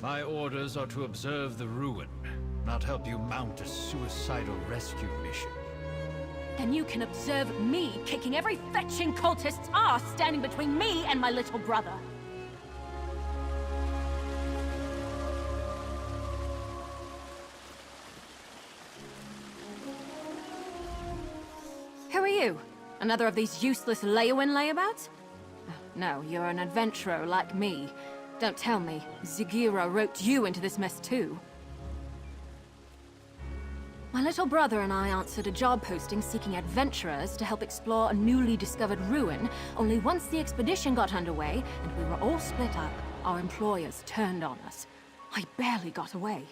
My orders are to observe the ruin, not help you mount a suicidal rescue mission. Then you can observe me kicking every fetching cultist's ass standing between me and my little brother. Who are you? Another of these useless lay-in layabouts? No, you're an adventurer like me. Don't tell me, Zagira roped you into this mess too. My little brother and I answered a job posting seeking adventurers to help explore a newly discovered ruin, only once the expedition got underway and we were all split up, our employers turned on us. I barely got away.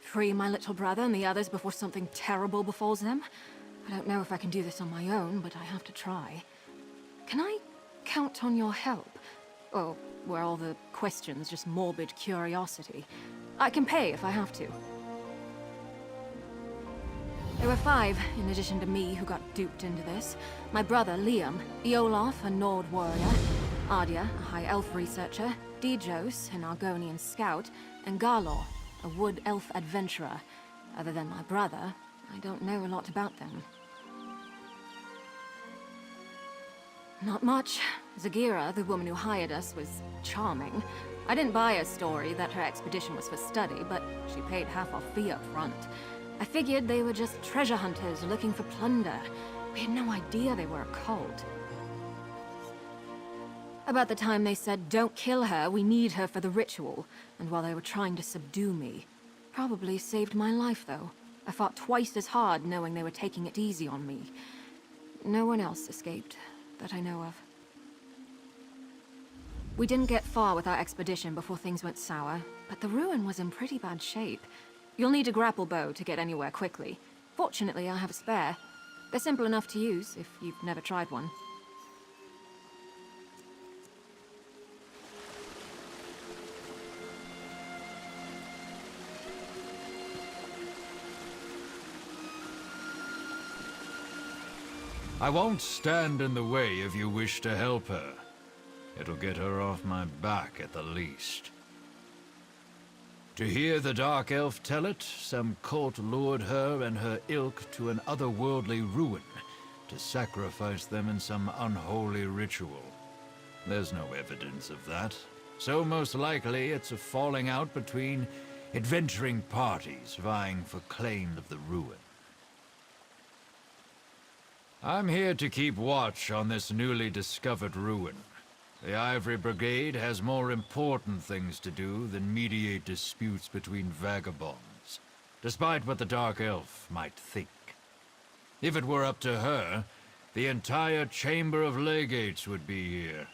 Free my little brother and the others before something terrible befalls them? I don't know if I can do this on my own, but I have to try. Can I count on your help? Or were all the questions just morbid curiosity? I can pay if I have to. There were 5, in addition to me, who got duped into this. My brother, Liam, Iolaf, a Nord warrior, Ardia, a High Elf researcher, Dijos, an Argonian scout, and Garlor, a Wood Elf adventurer. Other than my brother, I don't know a lot about them. Not much. Zagira, the woman who hired us, was charming. I didn't buy her story that her expedition was for study, but she paid half our fee up front. I figured they were just treasure hunters looking for plunder. We had no idea they were a cult. About the time they said, "Don't kill her, we need her for the ritual," and while they were trying to subdue me. Probably saved my life, though. I fought twice as hard knowing they were taking it easy on me. No one else escaped, that I know of. We didn't get far with our expedition before things went sour, but the ruin was in pretty bad shape. You'll need a grapple bow to get anywhere quickly. Fortunately, I have a spare. They're simple enough to use if you've never tried one. I won't stand in the way if you wish to help her. It'll get her off my back at the least. To hear the Dark Elf tell it, some cult lured her and her ilk to an otherworldly ruin to sacrifice them in some unholy ritual. There's no evidence of that, so most likely it's a falling out between adventuring parties vying for claim of the ruin. I'm here to keep watch on this newly discovered ruin. The Ivory Brigade has more important things to do than mediate disputes between vagabonds, despite what the Dark Elf might think. If it were up to her, the entire Chamber of Legates would be here.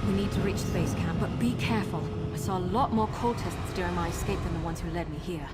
We need to reach the base camp, but be careful. I saw a lot more cultists during my escape than the ones who led me here.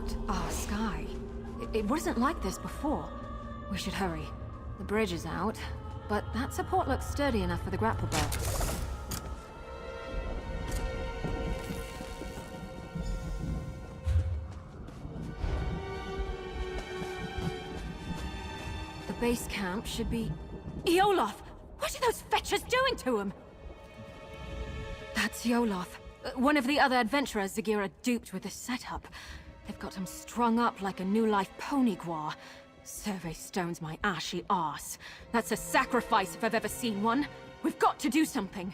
blocked our sky. It wasn't like this before. We should hurry. The bridge is out, but that support looks sturdy enough for the grapple bow. The base camp should be... Iolaf! What are those fetchers doing to him? That's Iolaf. One of the other adventurers Zagira duped with this setup. They've got him strung up like a new life pony guar. Survey stones my ashy arse. That's a sacrifice if I've ever seen one. We've got to do something.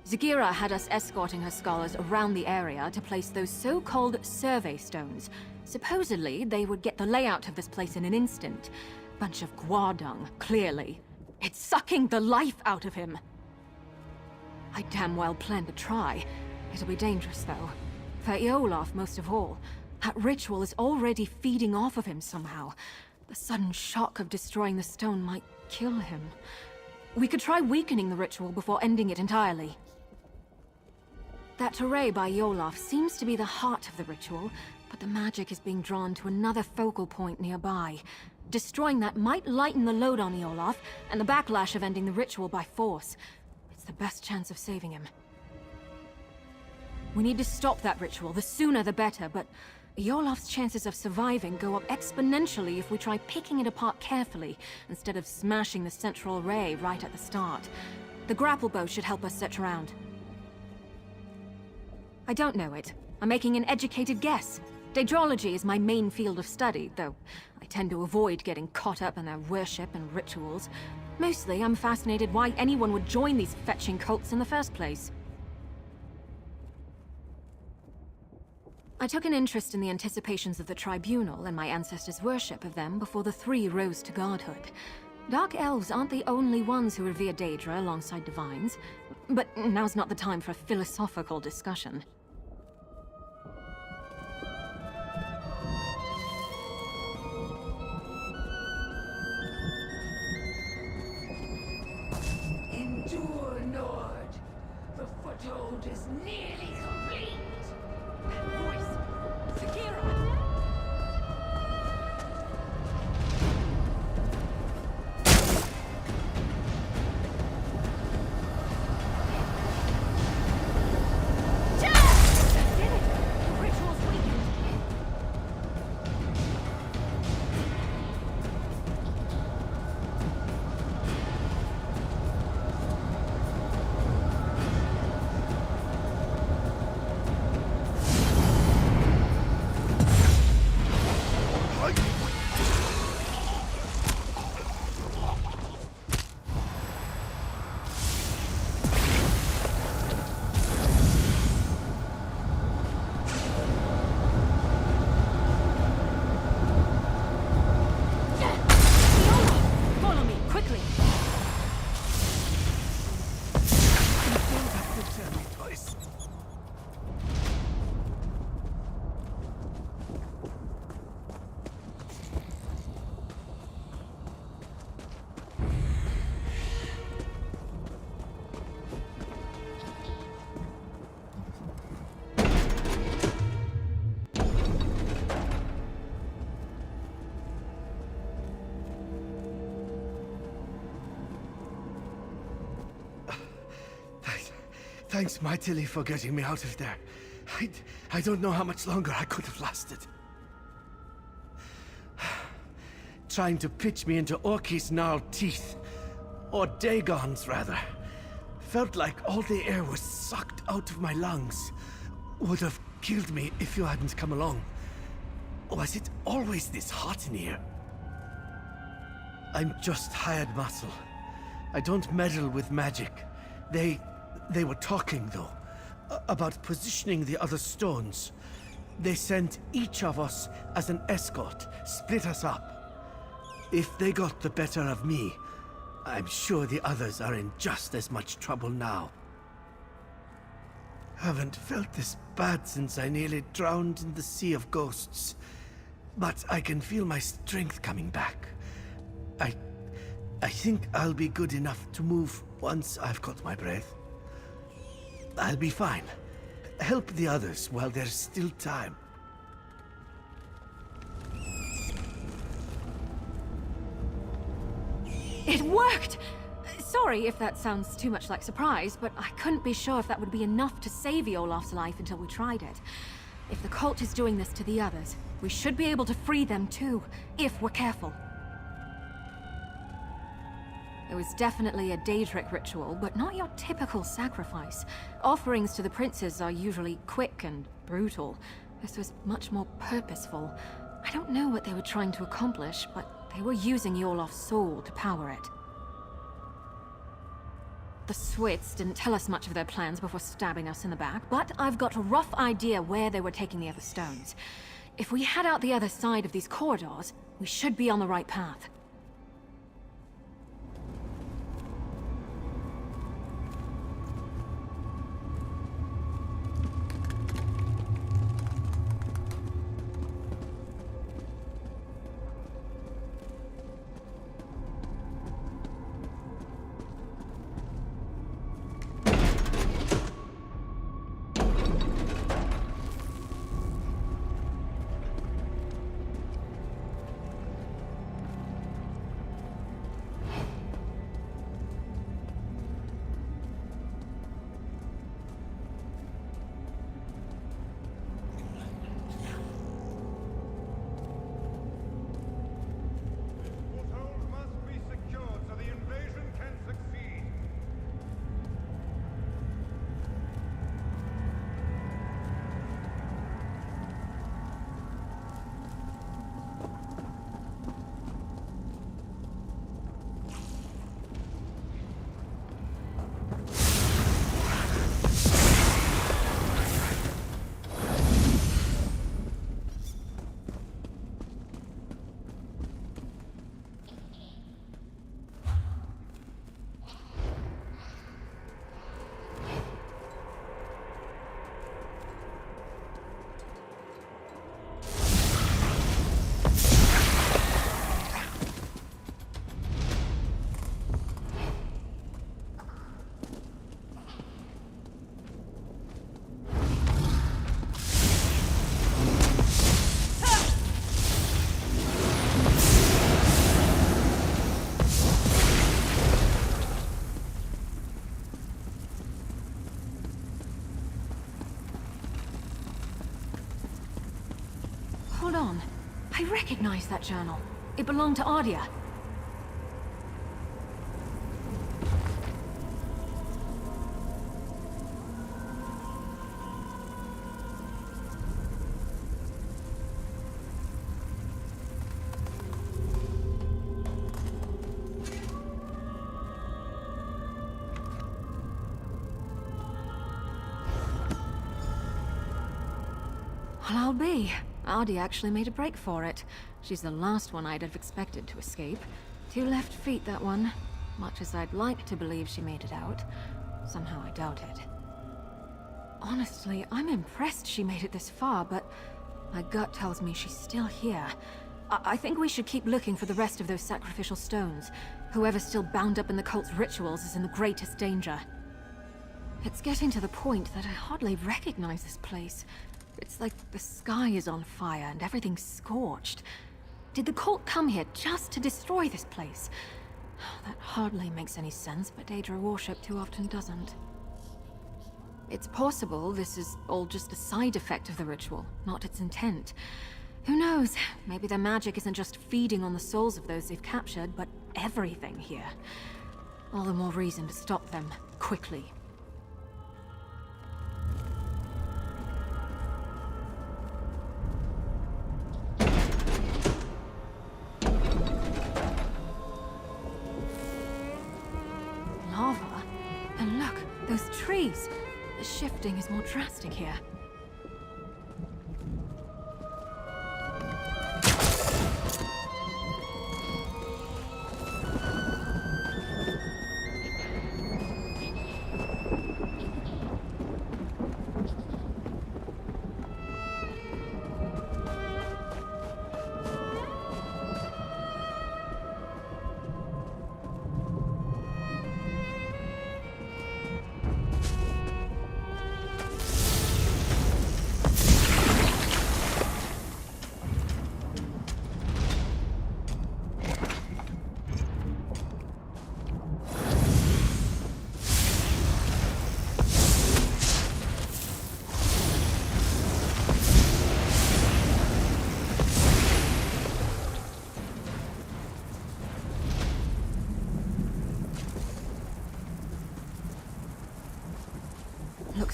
Zagira had us escorting her scholars around the area to place those so-called survey stones. Supposedly, they would get the layout of this place in an instant. Bunch of guar dung, clearly. It's sucking the life out of him. I damn well plan to try. It'll be dangerous, though. For Iolaf, most of all. That ritual is already feeding off of him somehow. The sudden shock of destroying the stone might kill him. We could try weakening the ritual before ending it entirely. That array by Iolaf seems to be the heart of the ritual, but the magic is being drawn to another focal point nearby. Destroying that might lighten the load on Iolaf, and the backlash of ending the ritual by force. It's the best chance of saving him. We need to stop that ritual, the sooner the better, but Iolaf's chances of surviving go up exponentially if we try picking it apart carefully, instead of smashing the central array right at the start. The grapple bow should help us search around. I don't know it. I'm making an educated guess. Daedrology is my main field of study, though I tend to avoid getting caught up in their worship and rituals. Mostly, I'm fascinated why anyone would join these fetching cults in the first place. I took an interest in the anticipations of the Tribunal and my ancestors' worship of them before the three rose to godhood. Dark elves aren't the only ones who revere Daedra alongside divines, but now's not the time for a philosophical discussion. Endure, Nord. The foothold is nearly complete. Voice! Zagira! Thanks mightily for getting me out of there. I don't know how much longer I could have lasted. Trying to pitch me into Orky's gnarled teeth. Or Dagon's, rather. Felt like all the air was sucked out of my lungs. Would have killed me if you hadn't come along. Was it always this hot in here? I'm just hired muscle. I don't meddle with magic. They were talking, though, about positioning the other stones. They sent each of us as an escort, split us up. If they got the better of me, I'm sure the others are in just as much trouble now. Haven't felt this bad since I nearly drowned in the sea of ghosts. But I can feel my strength coming back. I think I'll be good enough to move once I've caught my breath. I'll be fine. Help the others while there's still time. It worked! Sorry if that sounds too much like surprise, but I couldn't be sure if that would be enough to save Olaf's life until we tried it. If the cult is doing this to the others, we should be able to free them too, if we're careful. It was definitely a Daedric ritual, but not your typical sacrifice. Offerings to the princes are usually quick and brutal. This was much more purposeful. I don't know what they were trying to accomplish, but they were using Olaf's soul to power it. The Swits didn't tell us much of their plans before stabbing us in the back, but I've got a rough idea where they were taking the other stones. If we head out the other side of these corridors, we should be on the right path. Foothold must be secured so the invasion can succeed. Hold on. I recognize that journal. It belonged to Ardia. Well, I'll be. Ardia actually made a break for it. She's the last one I'd have expected to escape. 2 left feet, that one. Much as I'd like to believe she made it out, somehow I doubt it. Honestly, I'm impressed she made it this far, but my gut tells me she's still here. I think we should keep looking for the rest of those sacrificial stones. Whoever's still bound up in the cult's rituals is in the greatest danger. It's getting to the point that I hardly recognize this place. It's like the sky is on fire and everything's scorched. Did the cult come here just to destroy this place? That hardly makes any sense, but Daedra worship too often doesn't. It's possible this is all just a side effect of the ritual, not its intent. Who knows? Maybe their magic isn't just feeding on the souls of those they've captured, but everything here. All the more reason to stop them, quickly. Lava? And look, those trees! The shifting is more drastic here.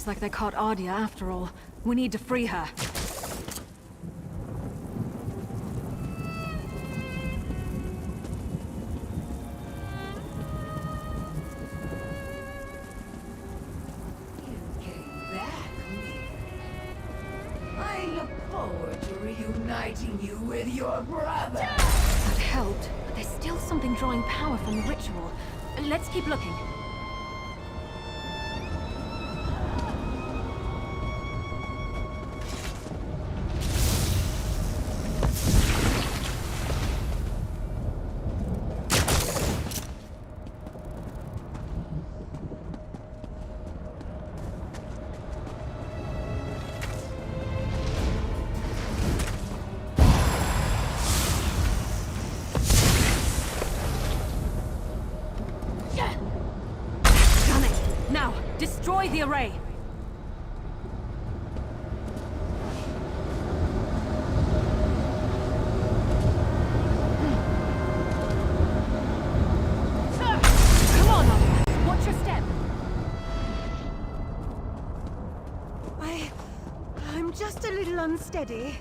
Looks like they caught Ardia after all. We need to free her. You came back, Mirri. I look forward to reuniting you with your brother. That helped, but there's still something drawing power from the ritual. Let's keep looking. Done it! Now, destroy the array! Come on, Ardia! Watch your step! I'm just a little unsteady.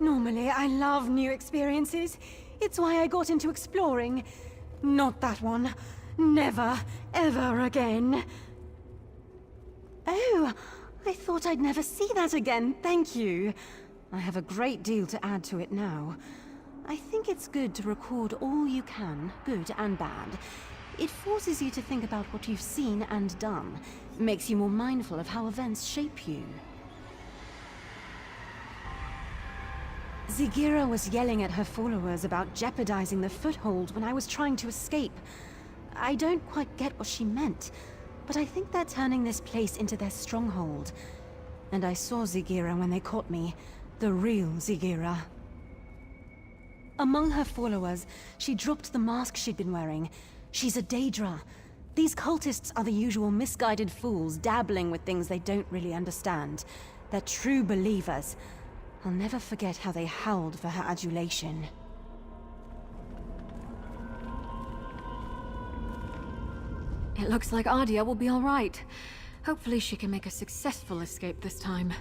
Normally, I love new experiences. It's why I got into exploring. Not that one. Never, ever again. Oh, I thought I'd never see that again. Thank you. I have a great deal to add to it now. I think it's good to record all you can, good and bad. It forces you to think about what you've seen and done. Makes you more mindful of how events shape you. Zigira was yelling at her followers about jeopardizing the foothold when I was trying to escape. I don't quite get what she meant, but I think they're turning this place into their stronghold. And I saw Zigira when they caught me, the real Zigira. Among her followers, she dropped the mask she'd been wearing. She's a Daedra. These cultists are the usual misguided fools dabbling with things they don't really understand. They're true believers. I'll never forget how they howled for her adulation. It looks like Ardia will be all right. Hopefully she can make a successful escape this time.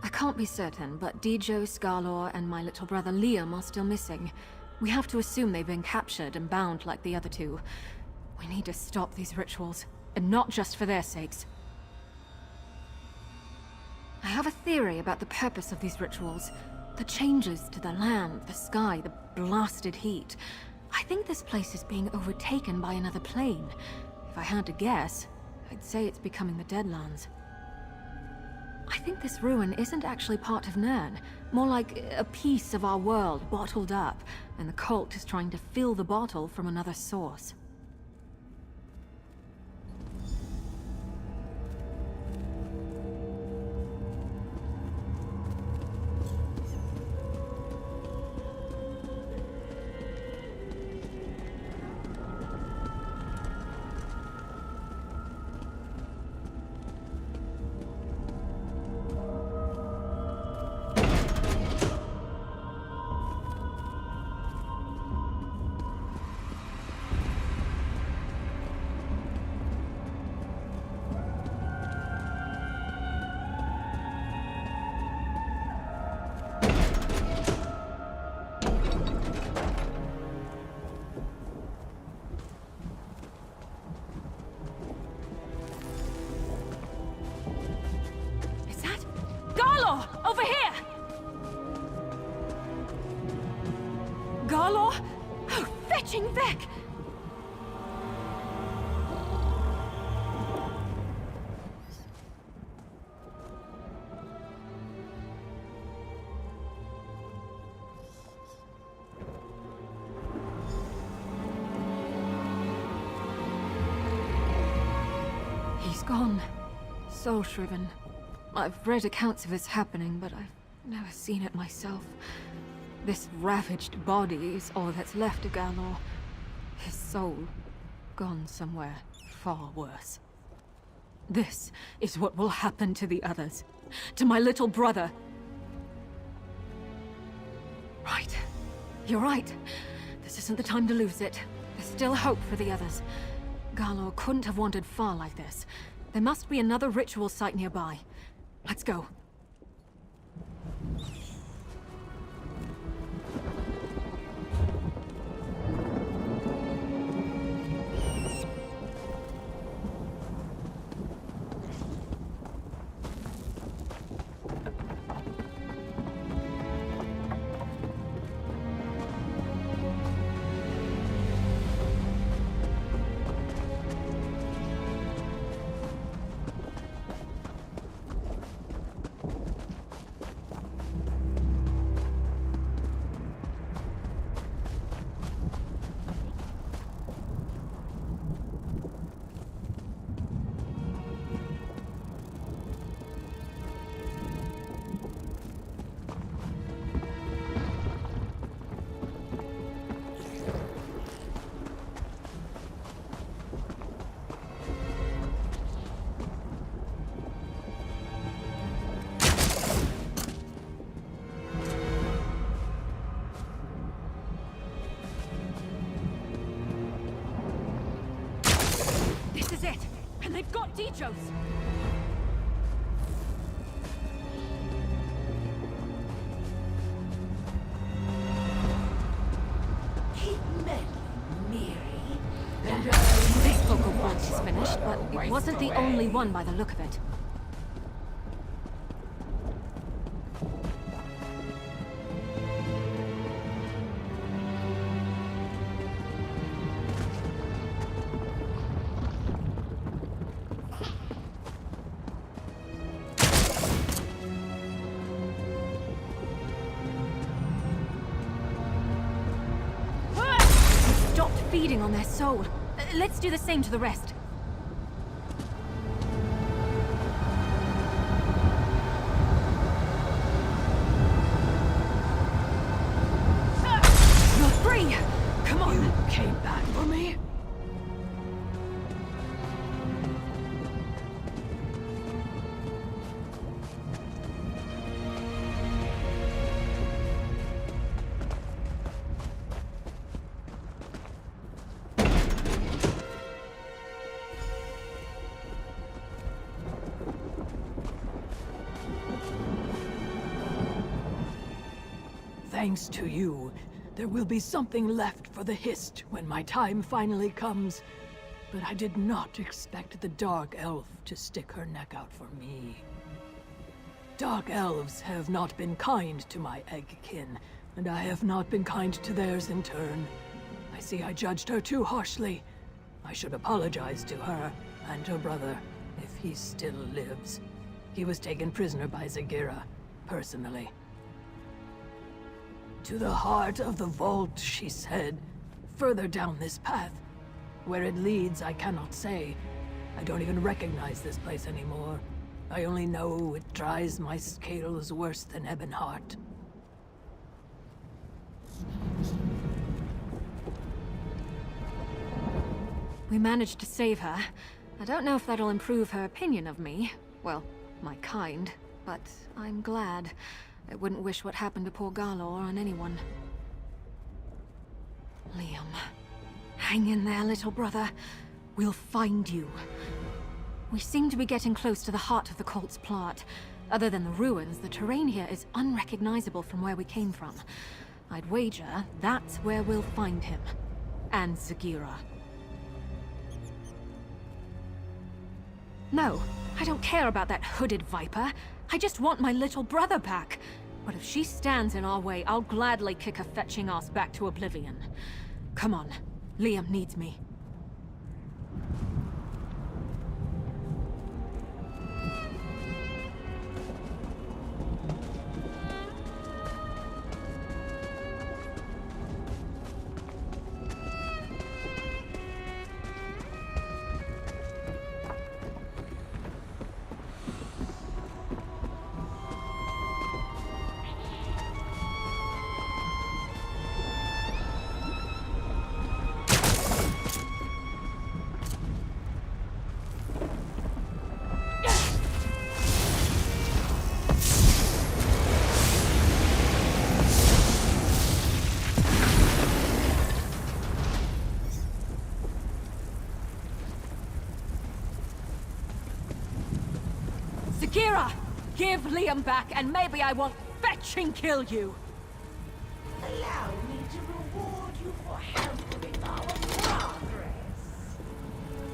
I can't be certain, but Dijo, Scarlor, and my little brother Liam are still missing. We have to assume they've been captured and bound like the other two. We need to stop these rituals, and not just for their sakes. I have a theory about the purpose of these rituals. The changes to the land, the sky, the blasted heat. I think this place is being overtaken by another plane. If I had to guess, I'd say it's becoming the Deadlands. I think this ruin isn't actually part of Nirn. More like a piece of our world bottled up, and the cult is trying to fill the bottle from another source. Over here! Garlor? Oh, fetching Vec! He's gone. Soul-shriven. I've read accounts of this happening, but I've never seen it myself. This ravaged body is all that's left of Galor. His soul, gone somewhere far worse. This is what will happen to the others. To my little brother. Right. You're right. This isn't the time to lose it. There's still hope for the others. Garlor couldn't have wandered far like this. There must be another ritual site nearby. Let's go. They've got Dijos! Keep meddling, Mirri. This vocal point is finished, but it wasn't the only one by the look of it. Feeding on their soul. Let's do the same to the rest. You're free! Come on! You came back for me? Thanks to you, there will be something left for the Hist when my time finally comes. But I did not expect the Dark Elf to stick her neck out for me. Dark Elves have not been kind to my Eggkin, and I have not been kind to theirs in turn. I see I judged her too harshly. I should apologize to her and her brother, if he still lives. He was taken prisoner by Zagira, personally. To the heart of the vault, she said. Further down this path. Where it leads, I cannot say. I don't even recognize this place anymore. I only know it dries my scales worse than Ebonheart. We managed to save her. I don't know if that'll improve her opinion of me. Well, my kind. But I'm glad. I wouldn't wish what happened to poor Garlor on anyone. Liam. Hang in there, little brother. We'll find you. We seem to be getting close to the heart of the cult's plot. Other than the ruins, the terrain here is unrecognizable from where we came from. I'd wager that's where we'll find him. And Zagira. No, I don't care about that hooded viper. I just want my little brother back. But if she stands in our way, I'll gladly kick her fetching ass back to oblivion. Come on, Liam needs me. Give Liam back, and maybe I won't fetch and kill you! Allow me to reward you for helping our progress.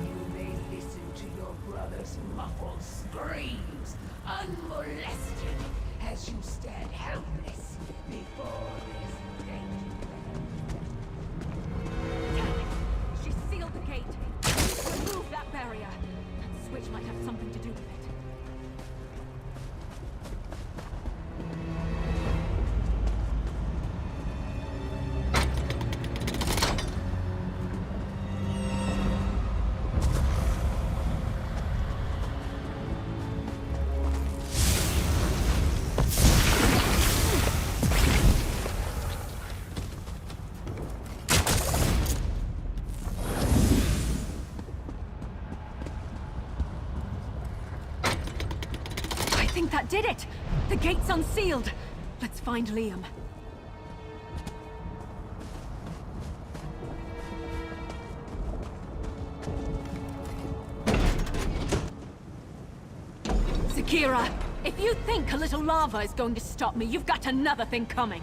You may listen to your brother's muffled screams, unmolested, as you stand helpless before this gate. Damn it! She sealed the gate! Remove that barrier! That switch might have something to do with it. I think that did it! The gate's unsealed! Let's find Liam. Zakira, if you think a little lava is going to stop me, you've got another thing coming.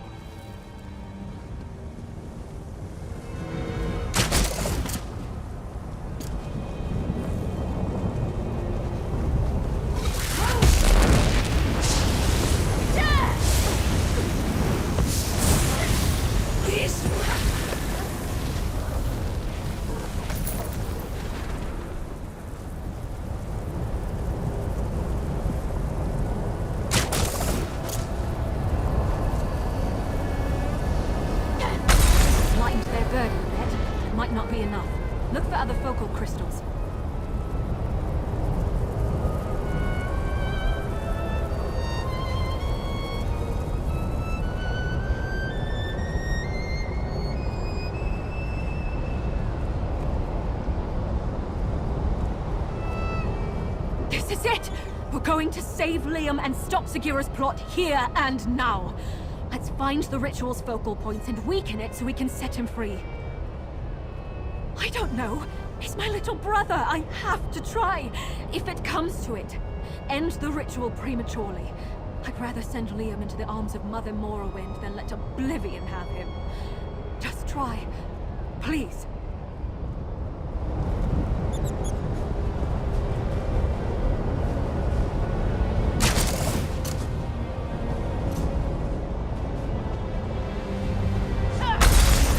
Lightened their burden a bit. Might not be enough. Look for other focal crystals. This is it! We're going to save Liam and stop Sagira's plot here and now. Let's find the ritual's focal points and weaken it so we can set him free. I don't know. He's my little brother. I have to try. If it comes to it, end the ritual prematurely. I'd rather send Liam into the arms of Mother Morrowind than let Oblivion have him. Just try. Please.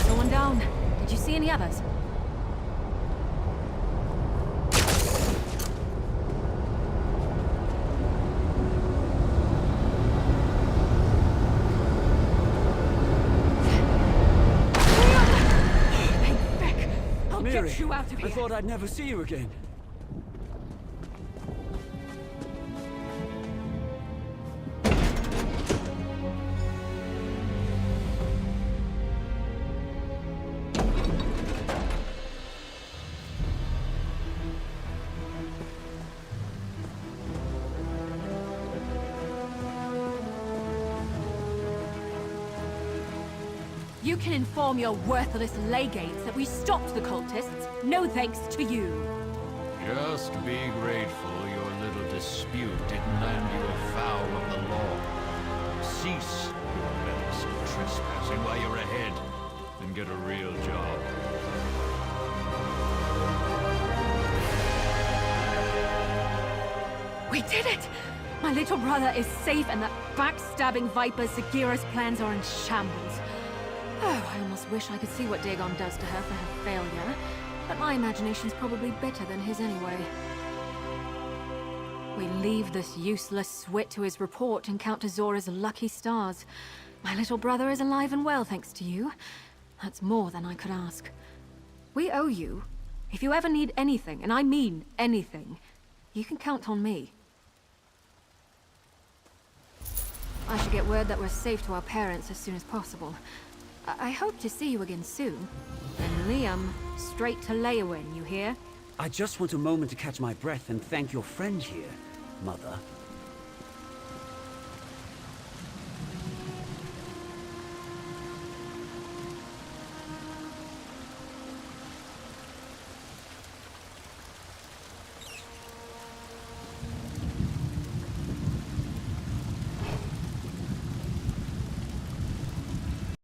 No one down. Did you see any others? Mirri, Get you out of here. I thought I'd never see you again. You can inform your worthless legates that we stopped the cultists. No thanks to you. Just be grateful your little dispute didn't land you afoul of the law. Cease your meddlesome trespassing while you're ahead, and get a real job. We did it! My little brother is safe and that backstabbing viper Sagira's plans are in shambles. Oh, I almost wish I could see what Dagon does to her for her failure, but my imagination's probably better than his anyway. We leave this useless swit to his report and count to Zora's lucky stars. My little brother is alive and well, thanks to you. That's more than I could ask. We owe you. If you ever need anything, and I mean anything, you can count on me. I should get word that we're safe to our parents as soon as possible. I hope to see you again soon. And Liam, straight to Leyawen, you hear? I just want a moment to catch my breath and thank your friend here, Mother.